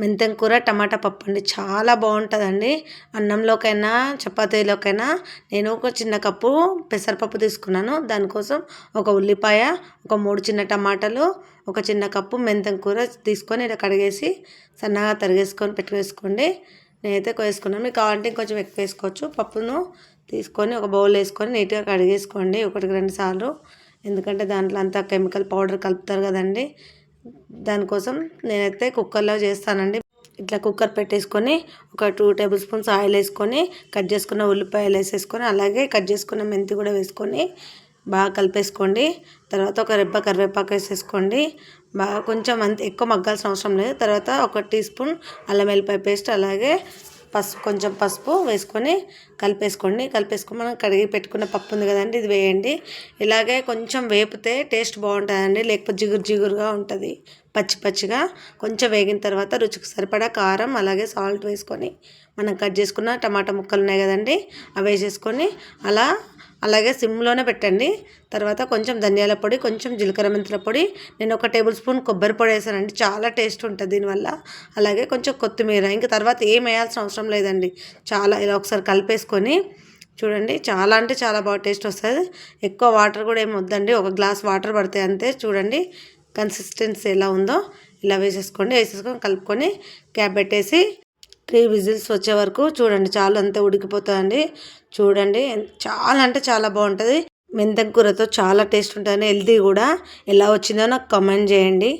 మెంతెం కూర టమాటా పప్పు అండి. చాలా బాగుంటుందండి. అన్నంలోకైనా చపాతీలోకైనా. నేను ఒక చిన్న కప్పు పెసరపప్పు తీసుకున్నాను. దానికోసం ఒక ఉల్లిపాయ, ఒక 3 చిన్న టమాటాలు, ఒక చిన్న కప్పు మెంతెం కూర తీసుకొని ఇలా కడిగేసి సన్నగా తరిగేసుకొని పెట్టువేసుకోండి. నేనైతే వేసుకున్నాను. మీకు కావాలంటే ఇంకొంచెం ఎక్కువ వేసుకోవచ్చు. పప్పును తీసుకొని ఒక బౌల్ వేసుకొని నీట్గా కడిగేసుకోండి 1-2 సార్లు. ఎందుకంటే దాంట్లో అంతా కెమికల్ పౌడర్ కలుపుతారు కదండి. దానికోసం నేనైతే కుక్కర్లో చేస్తానండి. ఇట్లా కుక్కర్ పెట్టేసుకొని ఒక 2 టేబుల్ స్పూన్స్ ఆయిల్ వేసుకొని కట్ చేసుకున్న ఉల్లిపాయలు వేసేసుకొని అలాగే కట్ చేసుకున్న మెంతి కూడా వేసుకొని బాగా కలిపేసుకోండి. తర్వాత ఒక రెబ్బ కరివేపాకు వేసేసుకోండి. బాగా కొంచెం అంత ఎక్కువ మగ్గాల్సిన అవసరం లేదు. తర్వాత ఒక టీ స్పూన్ అల్లం వెల్లిపాయ పేస్ట్ అలాగే కొంచెం పసుపు వేసుకొని కలిపేసుకోండి. కలిపేసుకొని మనం కడిగి పెట్టుకున్న పప్పు ఉంది కదండి, ఇది వేయండి. ఇలాగే కొంచెం వేపితే టేస్ట్ బాగుంటుందండి. లేకపోతే జిగురు జిగురుగా ఉంటుంది, పచ్చి పచ్చిగా. కొంచెం వేగిన తర్వాత రుచికి సరిపడా కారం అలాగే సాల్ట్ వేసుకొని మనం కట్ చేసుకున్న టమాటా ముక్కలు ఉన్నాయి కదండి, అవి వేసేసుకొని అలాగే సిమ్లోనే పెట్టండి. తర్వాత కొంచెం ధనియాల పొడి, కొంచెం జీలకర్ర మెంతుల పొడి, నేను 1 టేబుల్ స్పూన్ కొబ్బరి పొడి వేసానండి. చాలా టేస్ట్ ఉంటుంది దీనివల్ల. అలాగే కొంచెం కొత్తిమీర. ఇంకా తర్వాత ఏం వేయాల్సిన అవసరం లేదండి. చాలా ఇలా ఒకసారి కలిపేసుకొని చూడండి. చాలా అంటే చాలా బాగా టేస్ట్ వస్తుంది. ఎక్కువ వాటర్ కూడా ఏమి వద్దండి. 1 గ్లాస్ వాటర్ పడతాయి అంతే. చూడండి కన్సిస్టెన్సీ ఎలా ఉందో. ఇలా వేసేసుకొని కలుపుకొని క్యాప్ పెట్టేసి 3 విజిల్స్ వచ్చే వరకు చూడండి. చాలా అంతే ఉడికిపోతుందండి. చూడండి చాలా అంటే చాలా బాగుంటుంది. మెంతెం కూరతో చాలా టేస్ట్ ఉంటుంది, హెల్తీ కూడా. ఎలా వచ్చిందో నాకు కామెంట్ చేయండి.